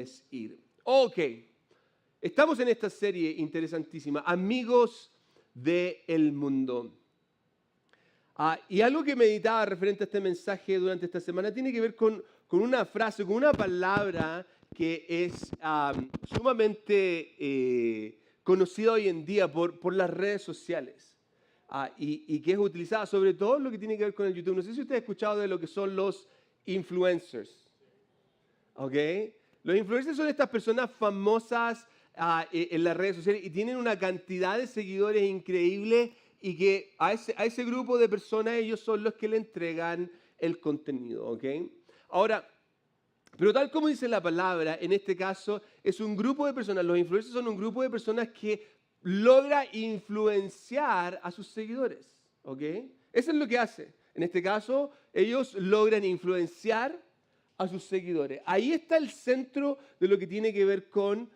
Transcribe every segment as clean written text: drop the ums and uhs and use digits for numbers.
es ir. Ok, estamos en esta serie interesantísima, Amigos del Mundo. Y algo que meditaba referente a este mensaje durante esta semana tiene que ver con una frase, con una palabra que es sumamente conocida hoy en día por las redes sociales y que es utilizada sobre todo en lo que tiene que ver con el YouTube. No sé si usted ha escuchado de lo que son los influencers. ¿Ok? Los influencers son estas personas famosas en las redes sociales y tienen una cantidad de seguidores increíble y que a ese grupo de personas ellos son los que le entregan el contenido. ¿Ok? Ahora, pero tal como dice la palabra, en este caso es un grupo de personas, los influencers son un grupo de personas que logra influenciar a sus seguidores. ¿Ok? Eso es lo que hace. En este caso, ellos logran influenciar a sus seguidores. Ahí está el centro de lo que tiene que ver con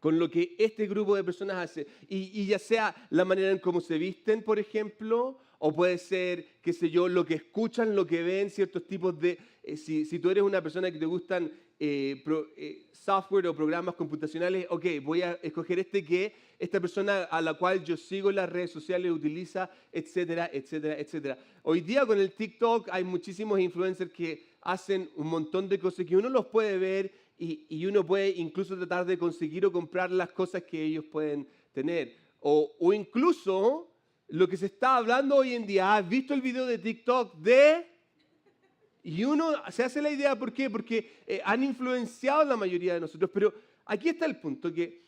lo que este grupo de personas hace. Y ya sea la manera en cómo se visten, por ejemplo, o puede ser, qué sé yo, lo que escuchan, lo que ven, ciertos tipos de... si tú eres una persona que te gustan software o programas computacionales, ok, voy a escoger que esta persona a la cual yo sigo en las redes sociales utiliza, etcétera, etcétera, etcétera. Hoy día con el TikTok hay muchísimos influencers que hacen un montón de cosas que uno los puede ver y uno puede incluso tratar de conseguir o comprar las cosas que ellos pueden tener. O incluso lo que se está hablando hoy en día, ¿has visto el video de TikTok de...? Y uno se hace la idea, ¿por qué? Porque han influenciado a la mayoría de nosotros. Pero aquí está el punto, que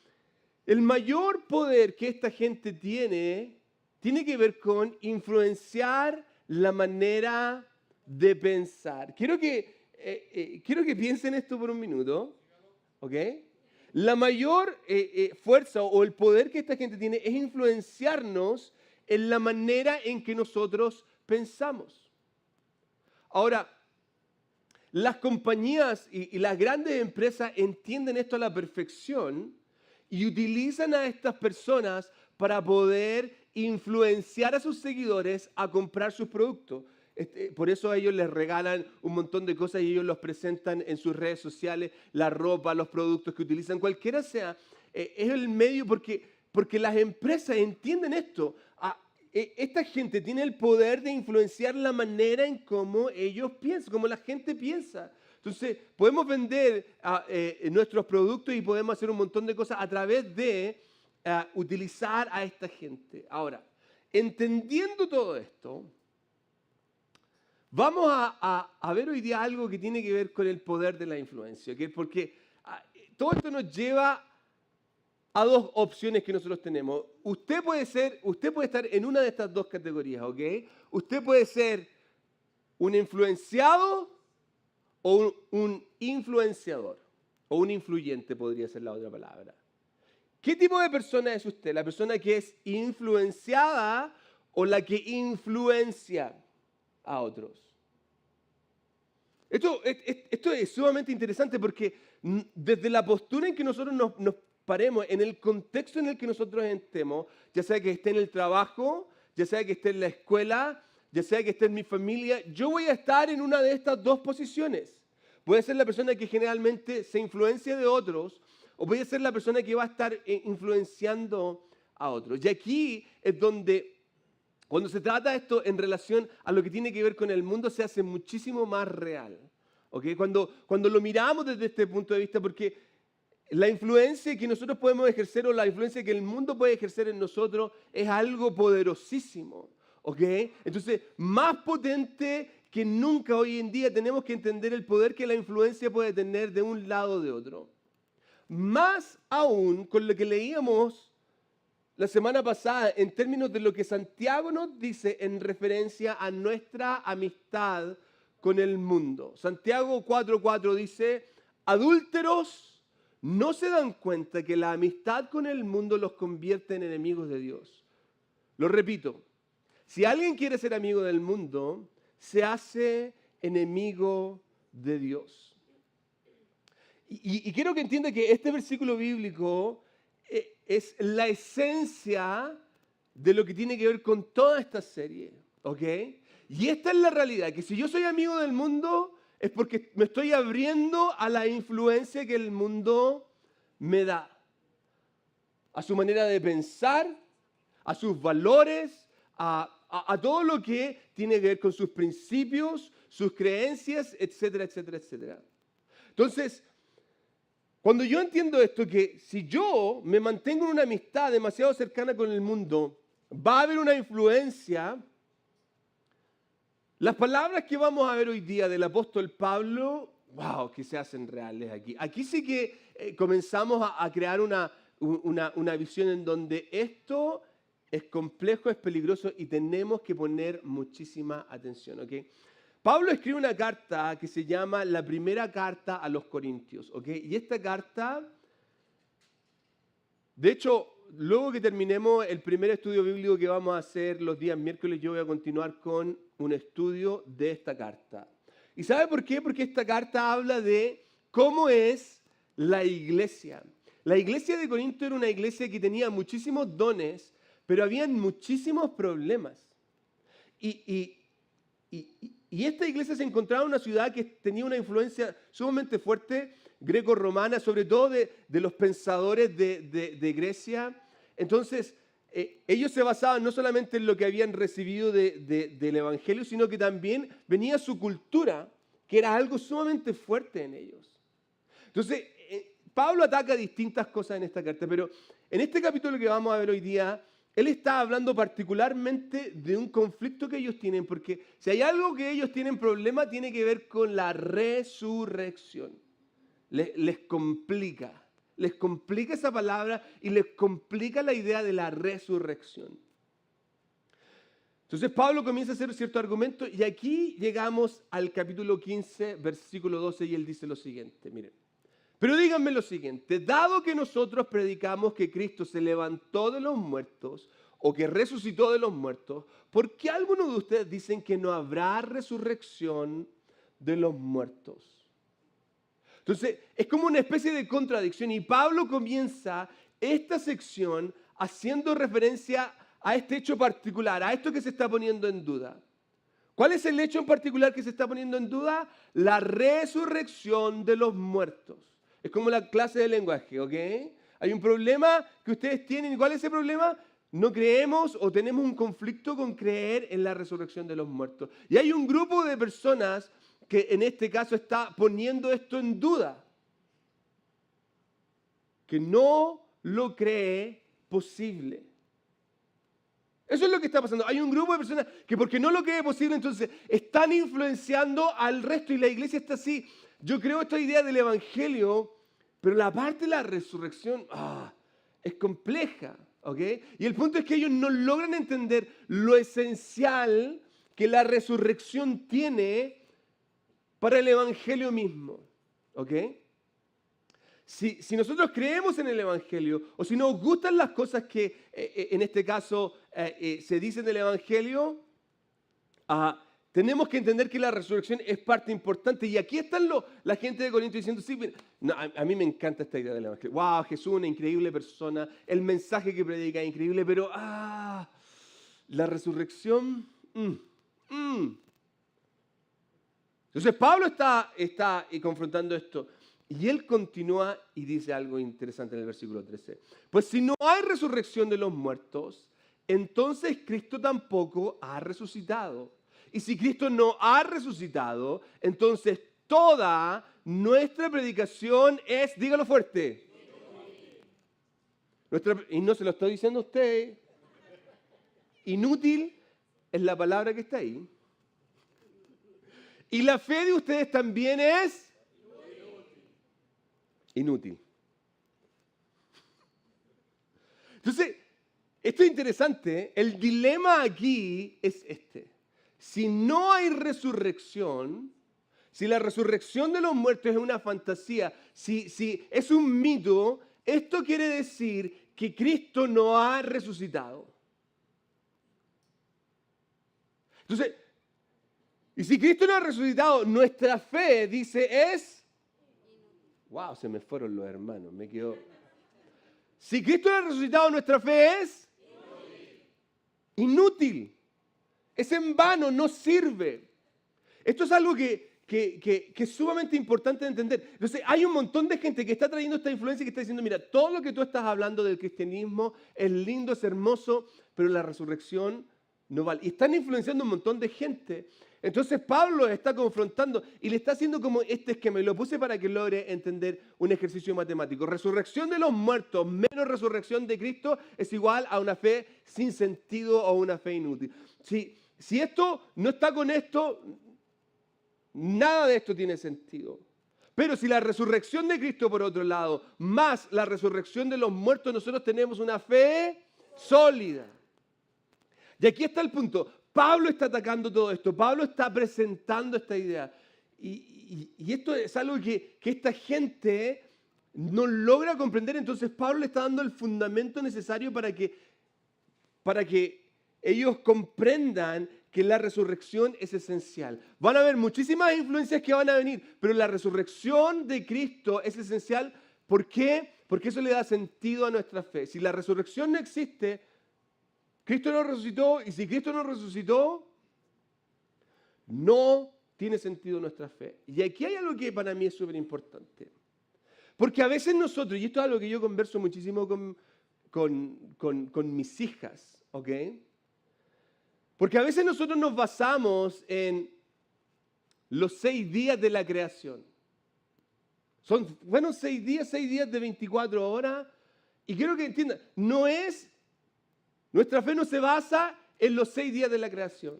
el mayor poder que esta gente tiene que ver con influenciar la manera de pensar. Quiero que piensen esto por un minuto, ¿ok? La mayor fuerza o el poder que esta gente tiene es influenciarnos en la manera en que nosotros pensamos. Ahora, las compañías y las grandes empresas entienden esto a la perfección y utilizan a estas personas para poder influenciar a sus seguidores a comprar sus productos. Por eso a ellos les regalan un montón de cosas y ellos los presentan en sus redes sociales, la ropa, los productos que utilizan, cualquiera sea. Es el medio porque las empresas entienden esto. Esta gente tiene el poder de influenciar la manera en cómo ellos piensan, cómo la gente piensa. Entonces, podemos vender nuestros productos y podemos hacer un montón de cosas a través de utilizar a esta gente. Ahora, entendiendo todo esto, vamos a ver hoy día algo que tiene que ver con el poder de la influencia, ¿okay? Porque todo esto nos lleva a dos opciones que nosotros tenemos. Usted puede estar en una de estas dos categorías, ¿ok? Usted puede ser un influenciado o un influenciador, o un influyente podría ser la otra palabra. ¿Qué tipo de persona es usted? ¿La persona que es influenciada o la que influencia a otros? Esto es sumamente interesante porque desde la postura en que nosotros nos paremos, en el contexto en el que nosotros estemos, ya sea que esté en el trabajo, ya sea que esté en la escuela, ya sea que esté en mi familia, yo voy a estar en una de estas dos posiciones. Puede ser la persona que generalmente se influencia de otros, o puede ser la persona que va a estar influenciando a otros. Y aquí es donde, cuando se trata esto en relación a lo que tiene que ver con el mundo, se hace muchísimo más real. ¿Okay? Cuando lo miramos desde este punto de vista, porque la influencia que nosotros podemos ejercer o la influencia que el mundo puede ejercer en nosotros es algo poderosísimo. ¿Okay? Entonces, más potente que nunca hoy en día tenemos que entender el poder que la influencia puede tener de un lado o de otro. Más aún con lo que leíamos la semana pasada en términos de lo que Santiago nos dice en referencia a nuestra amistad con el mundo. Santiago 4:4 dice, adúlteros, ¿no se dan cuenta que la amistad con el mundo los convierte en enemigos de Dios? Lo repito, si alguien quiere ser amigo del mundo, se hace enemigo de Dios. Y quiero que entienda que este versículo bíblico es la esencia de lo que tiene que ver con toda esta serie, ¿ok? Y esta es la realidad, que si yo soy amigo del mundo, es porque me estoy abriendo a la influencia que el mundo me da. A su manera de pensar, a sus valores, a todo lo que tiene que ver con sus principios, sus creencias, etcétera, etcétera, etcétera. Entonces, cuando yo entiendo esto, que si yo me mantengo en una amistad demasiado cercana con el mundo, va a haber una influencia. Las palabras que vamos a ver hoy día del apóstol Pablo, wow, que se hacen reales aquí. Aquí sí que comenzamos a crear una visión en donde esto es complejo, es peligroso y tenemos que poner muchísima atención, ¿ok? Pablo escribe una carta que se llama la primera carta a los Corintios, ¿ok? Y esta carta, de hecho, luego que terminemos el primer estudio bíblico que vamos a hacer los días miércoles, yo voy a continuar con un estudio de esta carta. ¿Y sabe por qué? Porque esta carta habla de cómo es la iglesia. La iglesia de Corinto era una iglesia que tenía muchísimos dones, pero habían muchísimos problemas. Y esta iglesia se encontraba en una ciudad que tenía una influencia sumamente fuerte, greco-romana, sobre todo de los pensadores de Grecia. Entonces, ellos se basaban no solamente en lo que habían recibido del Evangelio, sino que también venía su cultura, que era algo sumamente fuerte en ellos. Entonces, Pablo ataca distintas cosas en esta carta, pero en este capítulo que vamos a ver hoy día, él está hablando particularmente de un conflicto que ellos tienen, porque si hay algo que ellos tienen problema, tiene que ver con la resurrección. Les complica esa palabra y les complica la idea de la resurrección. Entonces Pablo comienza a hacer cierto argumento y aquí llegamos al capítulo 15, versículo 12 y él dice lo siguiente, miren. Pero díganme lo siguiente, dado que nosotros predicamos que Cristo se levantó de los muertos o que resucitó de los muertos, ¿por qué algunos de ustedes dicen que no habrá resurrección de los muertos? Entonces, es como una especie de contradicción y Pablo comienza esta sección haciendo referencia a este hecho particular, a esto que se está poniendo en duda. ¿Cuál es el hecho en particular que se está poniendo en duda? La resurrección de los muertos. Es como la clase de lenguaje, ¿ok? Hay un problema que ustedes tienen. ¿Y cuál es ese problema? No creemos o tenemos un conflicto con creer en la resurrección de los muertos. Y hay un grupo de personas que en este caso está poniendo esto en duda. Que no lo cree posible. Eso es lo que está pasando. Hay un grupo de personas que porque no lo cree posible, entonces están influenciando al resto y la iglesia está así. Yo creo esta idea del evangelio, pero la parte de la resurrección es compleja, ¿ok? Y el punto es que ellos no logran entender lo esencial que la resurrección tiene para el evangelio mismo, ¿ok? Si nosotros creemos en el evangelio o si nos gustan las cosas que en este caso se dicen del evangelio, tenemos que entender que la resurrección es parte importante. Y aquí están la gente de Corinto diciendo, sí, no, a mí me encanta esta idea del evangelio. Wow, Jesús es una increíble persona, el mensaje que predica es increíble, pero la resurrección... Entonces Pablo está confrontando esto. Y él continúa y dice algo interesante en el versículo 13. Pues si no hay resurrección de los muertos, entonces Cristo tampoco ha resucitado. Y si Cristo no ha resucitado, entonces toda nuestra predicación es, dígalo fuerte. Y no se lo estoy diciendo a usted. Inútil es la palabra que está ahí. Y la fe de ustedes también es inútil. Entonces, esto es interesante. El dilema aquí es este. Si no hay resurrección, si la resurrección de los muertos es una fantasía, si es un mito, esto quiere decir que Cristo no ha resucitado. Entonces, y si Cristo no ha resucitado, nuestra fe, dice, es... Wow, se me fueron los hermanos, me quedó... Si Cristo no ha resucitado, nuestra fe es... Inútil. Es en vano, no sirve. Esto es algo que que es sumamente importante de entender. Entonces, hay un montón de gente que está trayendo esta influencia y que está diciendo, mira, todo lo que tú estás hablando del cristianismo es lindo, es hermoso, pero la resurrección no vale. Y están influenciando un montón de gente. Entonces, Pablo está confrontando y le está haciendo como este esquema. Y lo puse para que logre entender un ejercicio matemático. Resurrección de los muertos menos resurrección de Cristo es igual a una fe sin sentido o una fe inútil. Si esto no está con esto, nada de esto tiene sentido. Pero si la resurrección de Cristo, por otro lado, más la resurrección de los muertos, nosotros tenemos una fe sólida. Y aquí está el punto. Pablo está atacando todo esto. Pablo está presentando esta idea. Y esto es algo que esta gente no logra comprender. Entonces Pablo le está dando el fundamento necesario para que ellos comprendan que la resurrección es esencial. Van a haber muchísimas influencias que van a venir, pero la resurrección de Cristo es esencial. ¿Por qué? Porque eso le da sentido a nuestra fe. Si la resurrección no existe, Cristo no resucitó, y si Cristo no resucitó, no tiene sentido nuestra fe. Y aquí hay algo que para mí es súper importante. Porque a veces nosotros, y esto es algo que yo converso muchísimo con mis hijas, ¿ok? Porque a veces nosotros nos basamos en los 6 días de la creación. Fueron 6 días de 24 horas. Y quiero que entiendan, nuestra fe no se basa en los 6 días de la creación.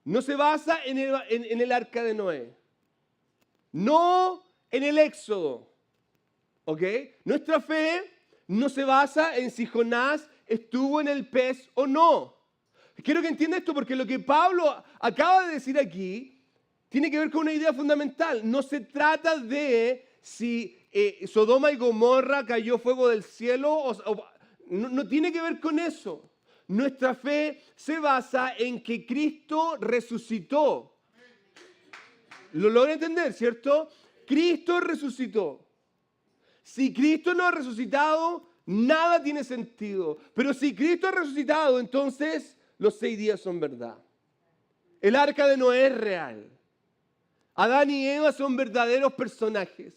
No se basa en el arca de Noé. No en el Éxodo. ¿Ok? Nuestra fe no se basa en si Jonás estuvo en el pez o no. Quiero que entienda esto porque lo que Pablo acaba de decir aquí tiene que ver con una idea fundamental. No se trata de si Sodoma y Gomorra cayó fuego del cielo. No tiene que ver con eso. Nuestra fe se basa en que Cristo resucitó. ¿Lo logra entender, cierto? Cristo resucitó. Si Cristo no ha resucitado, nada tiene sentido. Pero si Cristo ha resucitado, entonces los 6 días son verdad. El arca de Noé es real. Adán y Eva son verdaderos personajes.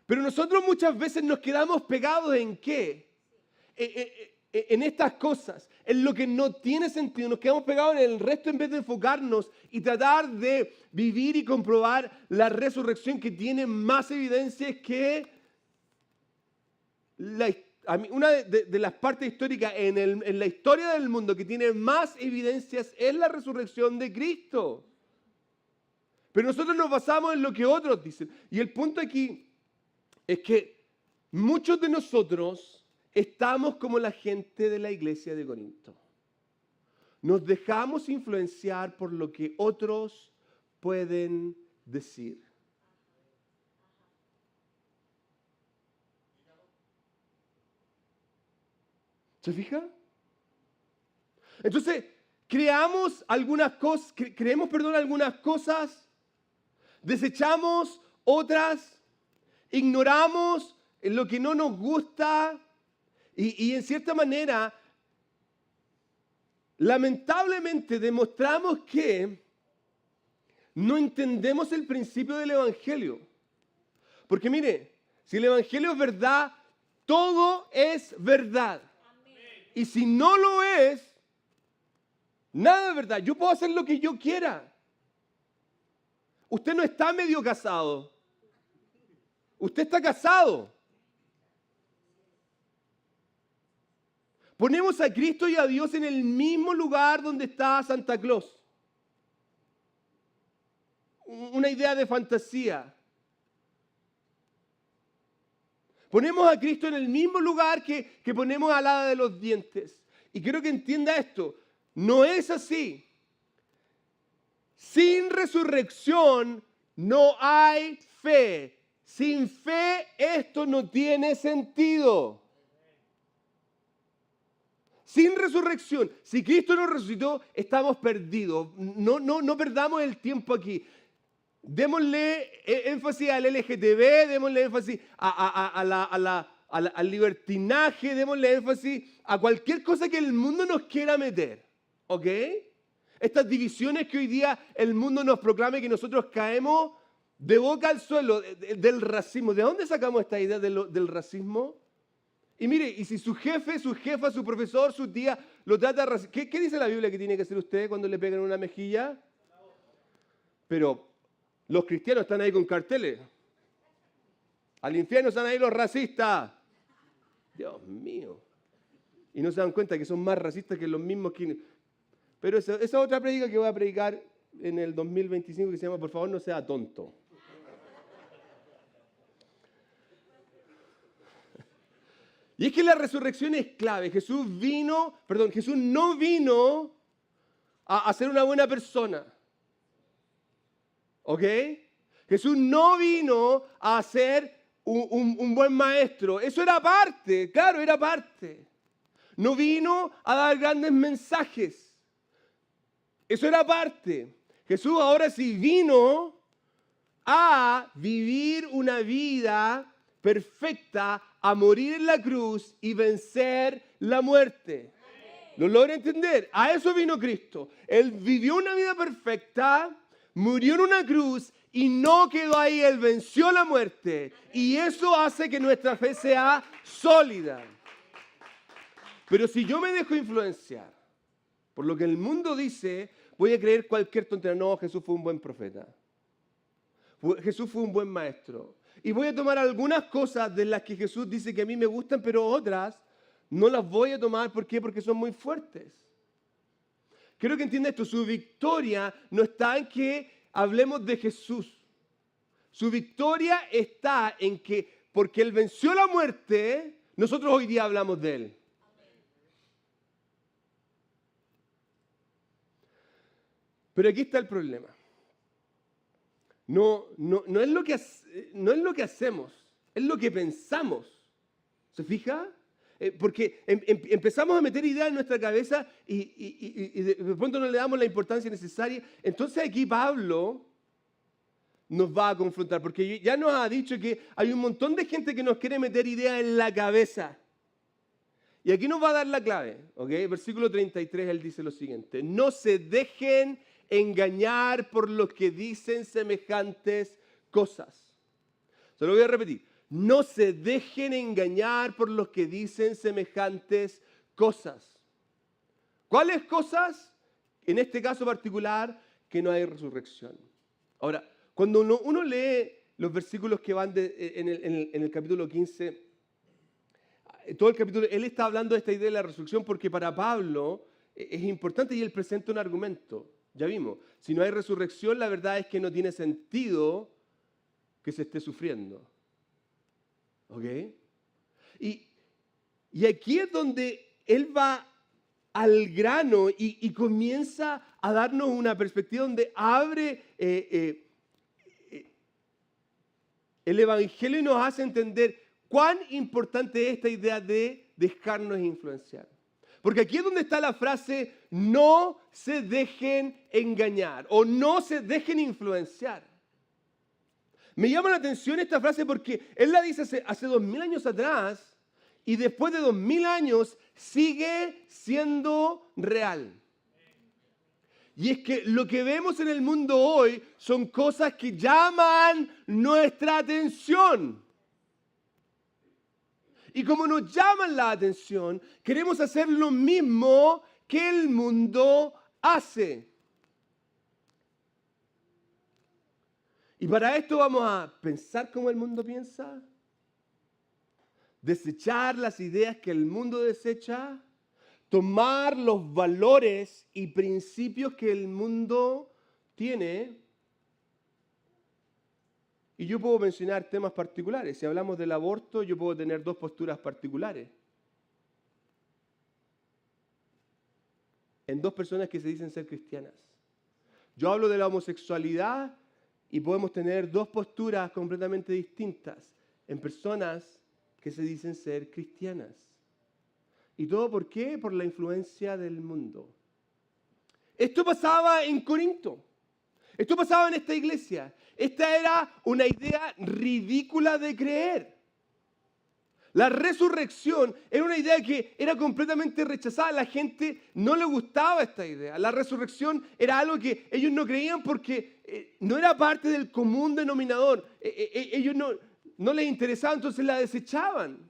Pero nosotros muchas veces nos quedamos pegados ¿en qué? En estas cosas, en lo que no tiene sentido. Nos quedamos pegados en el resto en vez de enfocarnos y tratar de vivir y comprobar la resurrección que tiene más evidencias que una de las partes históricas en la historia del mundo que tiene más evidencias es la resurrección de Cristo. Pero nosotros nos basamos en lo que otros dicen. Y el punto aquí es que muchos de nosotros estamos como la gente de la iglesia de Corinto. Nos dejamos influenciar por lo que otros pueden decir. ¿Se fija? Entonces, creemos algunas cosas, desechamos otras, ignoramos lo que no nos gusta y en cierta manera, lamentablemente demostramos que no entendemos el principio del Evangelio. Porque mire, si el Evangelio es verdad, todo es verdad. Y si no lo es, nada es verdad. Yo puedo hacer lo que yo quiera. Usted no está medio casado. Usted está casado. Ponemos a Cristo y a Dios en el mismo lugar donde está Santa Claus. Una idea de fantasía. Ponemos a Cristo en el mismo lugar que ponemos a la hada de los dientes. Y quiero que entienda esto. No es así. Sin resurrección no hay fe. Sin fe esto no tiene sentido. Sin resurrección, si Cristo no resucitó, estamos perdidos. No perdamos el tiempo aquí. Démosle énfasis al LGTB, démosle énfasis al libertinaje, démosle énfasis a cualquier cosa que el mundo nos quiera meter. ¿Ok? Estas divisiones que hoy día el mundo nos proclama que nosotros caemos de boca al suelo del racismo. ¿De dónde sacamos esta idea del racismo? Y mire, y si su jefe, su jefa, su profesor, su tía lo trata de racismo, ¿qué dice la Biblia que tiene que hacer usted cuando le pegan una mejilla? Pero los cristianos están ahí con carteles. Al infierno están ahí los racistas. Dios mío. Y no se dan cuenta que son más racistas que los mismos que... Pero esa otra prédica que voy a predicar en el 2025 que se llama Por favor no sea tonto. Y es que la resurrección es clave. Jesús no vino a ser una buena persona. ¿Ok? Jesús no vino a ser un buen maestro. Eso era parte, claro, era parte. No vino a dar grandes mensajes. Eso era parte. Jesús ahora sí vino a vivir una vida perfecta, a morir en la cruz y vencer la muerte. ¿Lo logra entender? A eso vino Cristo. Él vivió una vida perfecta, murió en una cruz y no quedó ahí. Él venció la muerte. Y eso hace que nuestra fe sea sólida. Pero si yo me dejo influenciar por lo que el mundo dice, voy a creer cualquier tontería. No, Jesús fue un buen profeta. Jesús fue un buen maestro. Y voy a tomar algunas cosas de las que Jesús dice que a mí me gustan, pero otras no las voy a tomar. ¿Por qué? Porque son muy fuertes. Quiero que entienda esto. Su victoria no está en que hablemos de Jesús. Su victoria está en que, porque Él venció la muerte, nosotros hoy día hablamos de Él. Pero aquí está el problema. No es lo que hacemos, es lo que pensamos. ¿Se fija? Porque empezamos a meter ideas en nuestra cabeza y de pronto no le damos la importancia necesaria. Entonces aquí Pablo nos va a confrontar, porque ya nos ha dicho que hay un montón de gente que nos quiere meter ideas en la cabeza. Y aquí nos va a dar la clave. ¿Okay? Versículo 33, él dice lo siguiente: no se dejen engañar por los que dicen semejantes cosas. Se lo voy a repetir. No se dejen engañar por los que dicen semejantes cosas. ¿Cuáles cosas? En este caso particular, que no hay resurrección. Ahora, cuando uno lee los versículos que van en el capítulo 15, todo el capítulo, él está hablando de esta idea de la resurrección porque para Pablo es importante y él presenta un argumento. Ya vimos, si no hay resurrección, la verdad es que no tiene sentido que se esté sufriendo. ¿Ok? Y aquí es donde él va al grano y comienza a darnos una perspectiva donde abre el Evangelio y nos hace entender cuán importante es esta idea de dejarnos influenciar. Porque aquí es donde está la frase, no se dejen engañar o no se dejen influenciar. Me llama la atención esta frase porque él la dice hace 2000 años atrás y después de 2000 años sigue siendo real. Y es que lo que vemos en el mundo hoy son cosas que llaman nuestra atención. Y como nos llaman la atención, queremos hacer lo mismo que el mundo hace. Y para esto vamos a pensar como el mundo piensa, desechar las ideas que el mundo desecha, tomar los valores y principios que el mundo tiene. Y yo puedo mencionar temas particulares. Si hablamos del aborto, yo puedo tener dos posturas particulares. En dos personas que se dicen ser cristianas. Yo hablo de la homosexualidad y podemos tener dos posturas completamente distintas en personas que se dicen ser cristianas. ¿Y todo por qué? Por la influencia del mundo. Esto pasaba en Corinto. Esto pasaba en esta iglesia. Esta era una idea ridícula de creer. La resurrección era una idea que era completamente rechazada. A la gente no le gustaba esta idea. La resurrección era algo que ellos no creían porque no era parte del común denominador. Ellos no les interesaba, entonces la desechaban.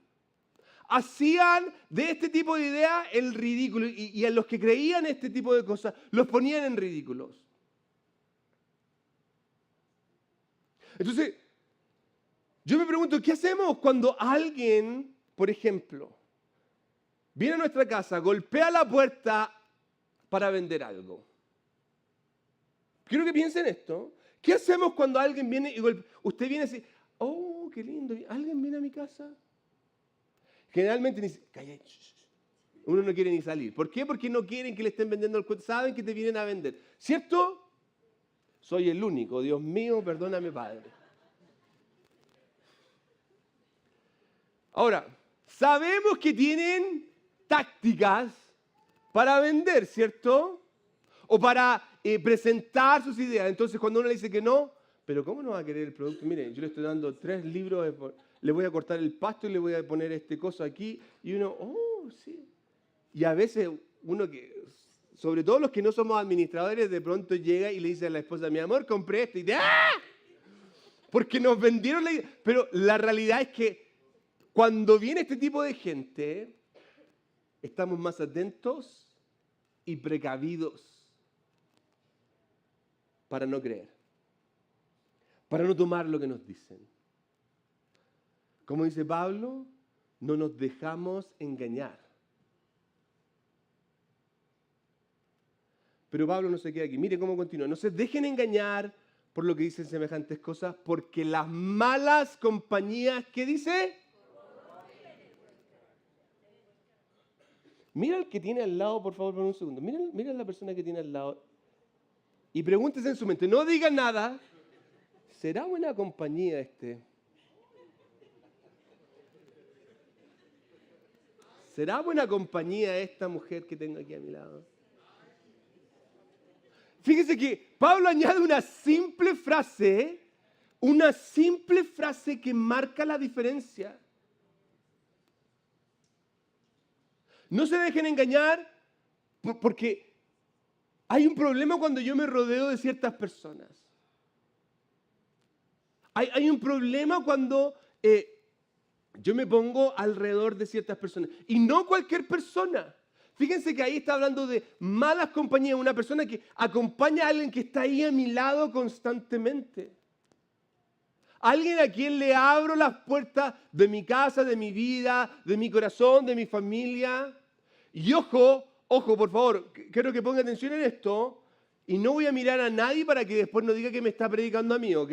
Hacían de este tipo de ideas el ridículo y a los que creían este tipo de cosas los ponían en ridículos. Entonces, yo me pregunto, ¿qué hacemos cuando alguien, por ejemplo, viene a nuestra casa, golpea la puerta para vender algo? Quiero que piensen esto. ¿Qué hacemos cuando alguien viene y golpea? Usted viene así, oh, qué lindo, ¿alguien viene a mi casa? Generalmente ni calla, uno no quiere ni salir. ¿Por qué? Porque no quieren que le estén vendiendo el cuento. Saben que te vienen a vender. ¿Cierto? Soy el único. Dios mío, perdóname, Padre. Ahora, sabemos que tienen tácticas para vender, ¿cierto? O para presentar sus ideas. Entonces, cuando uno le dice que no, pero ¿cómo no va a querer el producto? Mire, yo le estoy dando 3 libros, le voy a cortar el pasto y le voy a poner este coso aquí. Y uno, oh, sí. Y a veces uno que, sobre todo los que no somos administradores, de pronto llega y le dice a la esposa, mi amor, compré esto. Y dice, ¡ah! Porque nos vendieron la idea. Pero la realidad es que cuando viene este tipo de gente, estamos más atentos y precavidos para no creer, para no tomar lo que nos dicen. Como dice Pablo, no nos dejamos engañar. Pero Pablo no se queda aquí. Mire cómo continúa. No se dejen engañar por lo que dicen semejantes cosas, porque las malas compañías, ¿qué dice? Mira al que tiene al lado, por favor, por un segundo. Mira a la persona que tiene al lado. Y pregúntese en su mente, no diga nada. ¿Será buena compañía este? ¿Será buena compañía esta mujer que tengo aquí a mi lado? Fíjese que Pablo añade una simple frase que marca la diferencia. No se dejen engañar porque hay un problema cuando yo me rodeo de ciertas personas. Hay un problema cuando yo me pongo alrededor de ciertas personas. Y no cualquier persona. Fíjense que ahí está hablando de malas compañías. Una persona que acompaña a alguien que está ahí a mi lado constantemente. Alguien a quien le abro las puertas de mi casa, de mi vida, de mi corazón, de mi familia. Y ojo, por favor, quiero que ponga atención en esto. Y no voy a mirar a nadie para que después no diga que me está predicando a mí, ¿ok?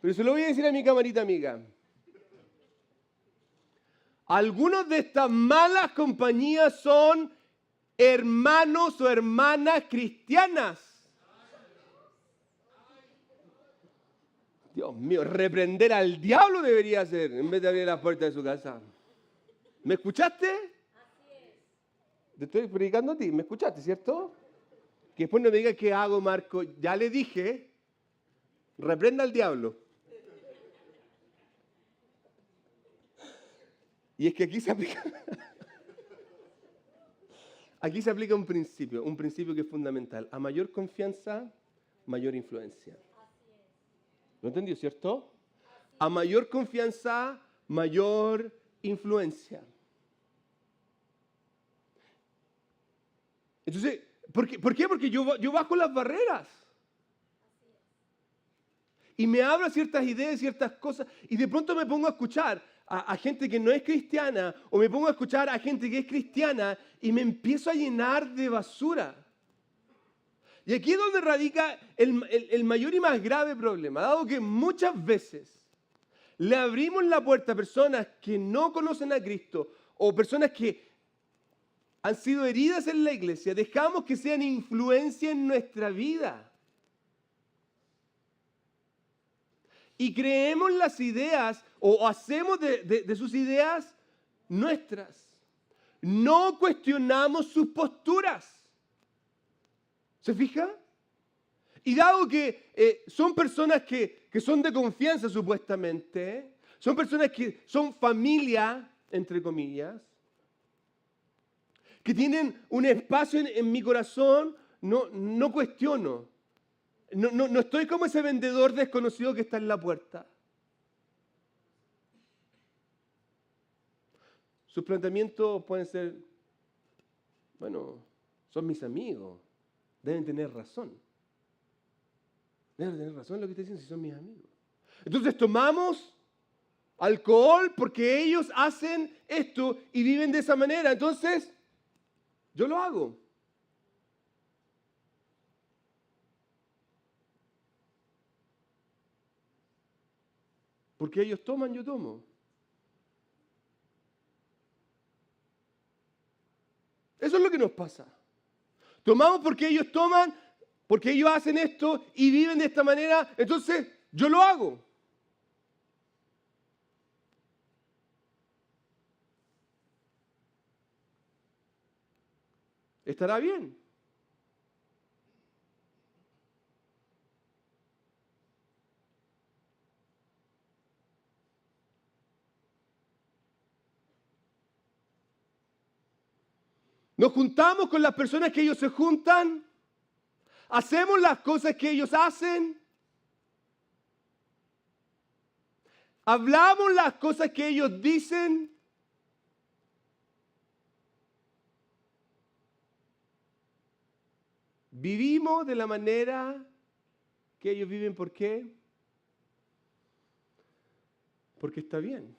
Pero se lo voy a decir a mi camarita amiga. Algunos de estas malas compañías son hermanos o hermanas cristianas. Dios mío, reprender al diablo debería hacer en vez de abrir la puerta de su casa. ¿Me escuchaste? Así es. Te estoy predicando a ti, ¿me escuchaste, cierto? Que después no me digas qué hago, Marco. Ya le dije, reprenda al diablo. Y es que aquí se aplica un principio que es fundamental. A mayor confianza, mayor influencia. ¿Lo entendió, cierto? A mayor confianza, mayor influencia. Entonces, ¿por qué? Porque yo bajo las barreras. Y me abro a ciertas ideas, ciertas cosas, y de pronto me pongo a escuchar a gente que no es cristiana, o me pongo a escuchar a gente que es cristiana, y me empiezo a llenar de basura. Y aquí es donde radica el mayor y más grave problema, dado que muchas veces le abrimos la puerta a personas que no conocen a Cristo, o personas que han sido heridas en la iglesia, dejamos que sean influencia en nuestra vida. Y creemos las ideas o hacemos de sus ideas nuestras. No cuestionamos sus posturas. ¿Se fija? Y dado que son personas que son de confianza supuestamente, son personas que son familia, entre comillas, que tienen un espacio en mi corazón, no cuestiono. No estoy como ese vendedor desconocido que está en la puerta. Sus planteamientos pueden ser, bueno, son mis amigos, deben tener razón. Deben tener razón en lo que estoy diciendo si son mis amigos. Entonces tomamos alcohol porque ellos hacen esto y viven de esa manera. Entonces, yo lo hago. Porque ellos toman, yo tomo. Eso es lo que nos pasa. Tomamos porque ellos toman, porque ellos hacen esto y viven de esta manera, entonces yo lo hago. ¿Estará bien? Nos juntamos con las personas que ellos se juntan, hacemos las cosas que ellos hacen, hablamos las cosas que ellos dicen. Vivimos de la manera que ellos viven. ¿Por qué? Porque está bien.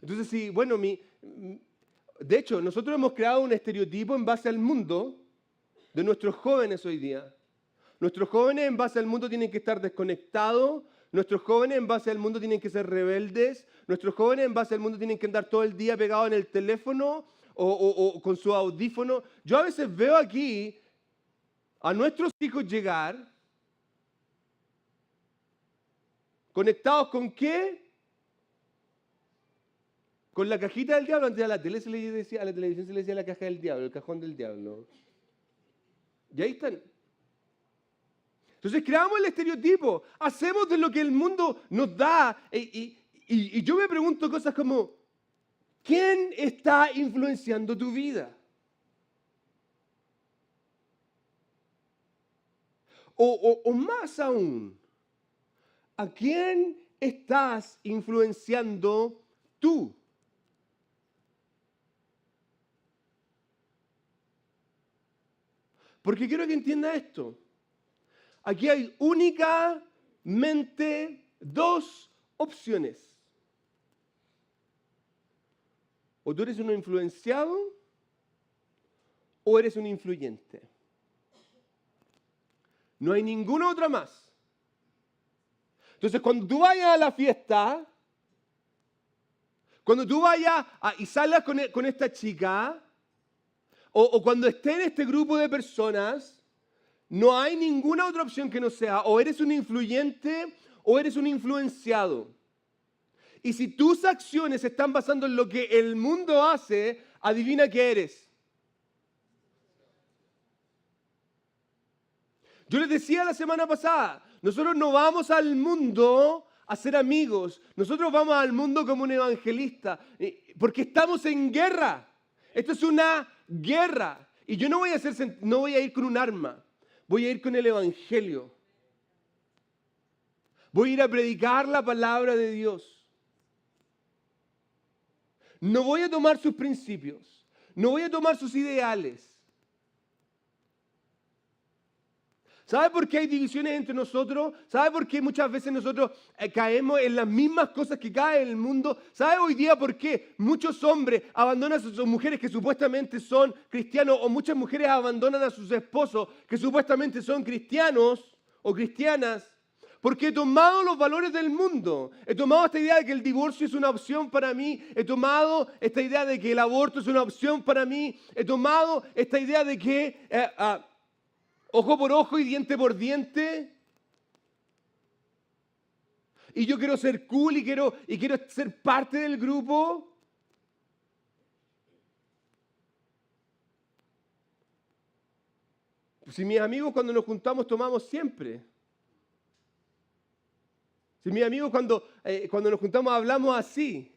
Entonces, sí, bueno, de hecho, nosotros hemos creado un estereotipo en base al mundo de nuestros jóvenes hoy día. Nuestros jóvenes en base al mundo tienen que estar desconectados. Nuestros jóvenes en base al mundo tienen que ser rebeldes. Nuestros jóvenes en base al mundo tienen que andar todo el día pegados en el teléfono o con su audífono. Yo a veces veo aquí a nuestros hijos llegar conectados ¿con qué? Con la cajita del diablo. Antes a la tele se le decía, a la televisión se le decía la caja del diablo, el cajón del diablo. Y ahí están. Entonces creamos el estereotipo, hacemos de lo que el mundo nos da. Y yo me pregunto cosas como, ¿quién está influenciando tu vida? O más aún, ¿a quién estás influenciando tú? Porque quiero que entienda esto. Aquí hay únicamente dos opciones. O tú eres un influenciado o eres un influyente. No hay ninguna otra más. Entonces, cuando tú vayas a la fiesta, cuando tú vayas y salgas con esta chica, o cuando esté en este grupo de personas, no hay ninguna otra opción que no sea o eres un influyente o eres un influenciado. Y si tus acciones se están basando en lo que el mundo hace, adivina qué eres. Yo les decía la semana pasada, nosotros no vamos al mundo a ser amigos, nosotros vamos al mundo como un evangelista, porque estamos en guerra. Esto es una guerra. Y yo no voy a ir con un arma. Voy a ir con el Evangelio. Voy a ir a predicar la palabra de Dios. No voy a tomar sus principios. No voy a tomar sus ideales. ¿Sabe por qué hay divisiones entre nosotros? ¿Sabe por qué muchas veces nosotros caemos en las mismas cosas que cae el mundo? ¿Sabe hoy día por qué muchos hombres abandonan a sus mujeres que supuestamente son cristianos o muchas mujeres abandonan a sus esposos que supuestamente son cristianos o cristianas? Porque he tomado los valores del mundo. He tomado esta idea de que el divorcio es una opción para mí. He tomado esta idea de que el aborto es una opción para mí. He tomado esta idea de que ojo por ojo y diente por diente. Y yo quiero ser cool y quiero ser parte del grupo. Si mis amigos cuando nos juntamos tomamos siempre. Si mis amigos cuando nos juntamos hablamos así.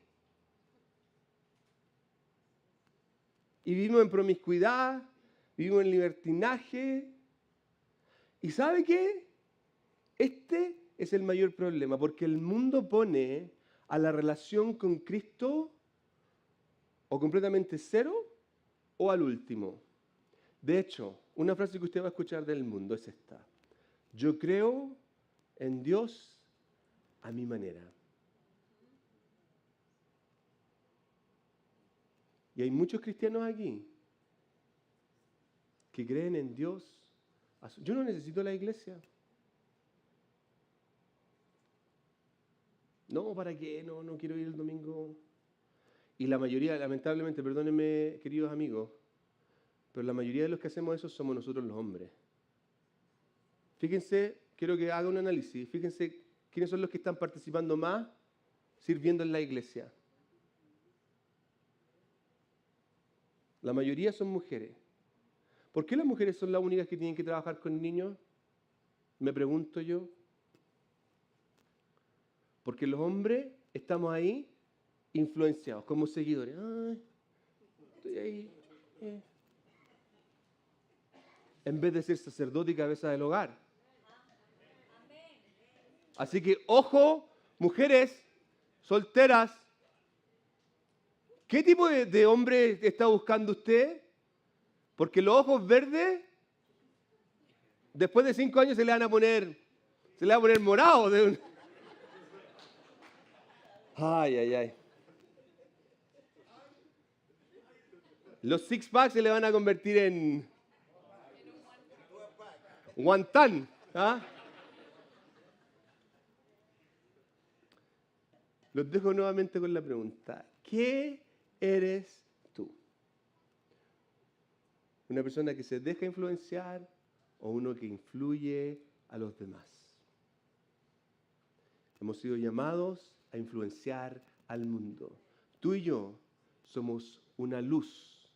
Y vivimos en promiscuidad, vivimos en libertinaje. ¿Y sabe qué? Este es el mayor problema, porque el mundo pone a la relación con Cristo o completamente cero o al último. De hecho, una frase que usted va a escuchar del mundo es esta: yo creo en Dios a mi manera. Y hay muchos cristianos aquí que creen en Dios. Yo no necesito la iglesia. No, ¿para qué? No quiero ir el domingo. Y la mayoría, lamentablemente, perdónenme, queridos amigos, pero la mayoría de los que hacemos eso somos nosotros los hombres. Fíjense, quiero que haga un análisis. Fíjense quiénes son los que están participando más sirviendo en la iglesia. La mayoría son mujeres. ¿Por qué las mujeres son las únicas que tienen que trabajar con niños? Me pregunto yo. Porque los hombres estamos ahí influenciados, como seguidores. Ay, estoy ahí. En vez de ser sacerdote y cabeza del hogar. Así que, ojo, mujeres solteras, ¿qué tipo de hombre está buscando usted? Porque los ojos verdes, después de 5 años se le va a poner morados. Ay. Los six-packs se le van a convertir en guantán. ¿Ah? Los dejo nuevamente con la pregunta: ¿qué eres tú? ¿Una persona que se deja influenciar o uno que influye a los demás? Hemos sido llamados a influenciar al mundo. Tú y yo somos una luz.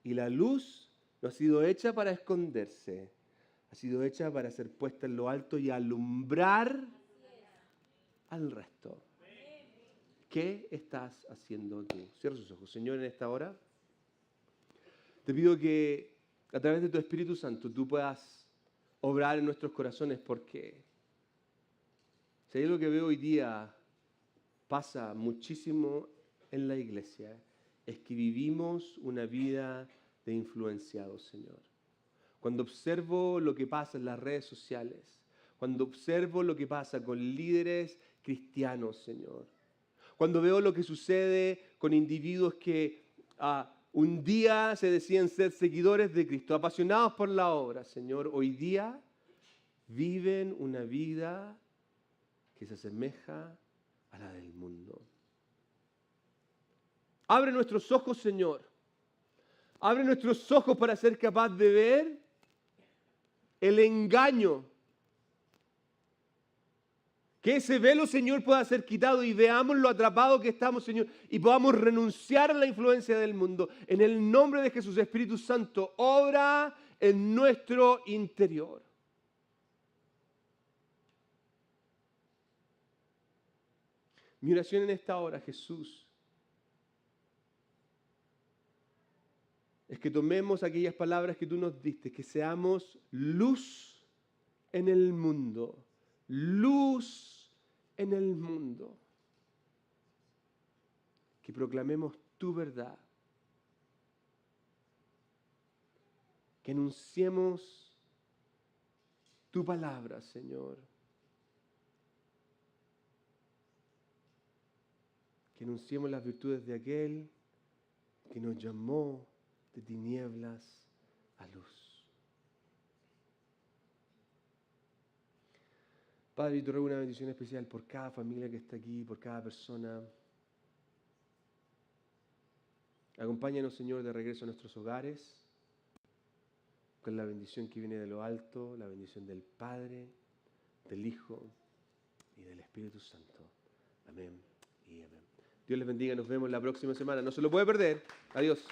Y la luz no ha sido hecha para esconderse. Ha sido hecha para ser puesta en lo alto y alumbrar al resto. ¿Qué estás haciendo tú? Cierra sus ojos. Señor, en esta hora te pido que a través de tu Espíritu Santo tú puedas obrar en nuestros corazones, porque si hay algo que veo hoy día pasa muchísimo en la iglesia, es que vivimos una vida de influenciados, Señor. Cuando observo lo que pasa en las redes sociales, cuando observo lo que pasa con líderes cristianos, Señor, cuando veo lo que sucede con individuos que un día se decían ser seguidores de Cristo, apasionados por la obra, Señor, hoy día viven una vida que se asemeja a la del mundo. Abre nuestros ojos, Señor. Abre nuestros ojos para ser capaz de ver el engaño. Que ese velo, Señor, pueda ser quitado y veamos lo atrapados que estamos, Señor, y podamos renunciar a la influencia del mundo. En el nombre de Jesús, Espíritu Santo, obra en nuestro interior. Mi oración en esta hora, Jesús, es que tomemos aquellas palabras que tú nos diste, que seamos luz en el mundo. Luz en el mundo. Que proclamemos tu verdad. Que anunciemos tu palabra, Señor. Que anunciemos las virtudes de aquel que nos llamó de tinieblas a luz. Padre, y te ruego una bendición especial por cada familia que está aquí, por cada persona. Acompáñanos, Señor, de regreso a nuestros hogares, con la bendición que viene de lo alto, la bendición del Padre, del Hijo y del Espíritu Santo. Amén y amén. Dios les bendiga, nos vemos la próxima semana. No se lo puede perder. Adiós.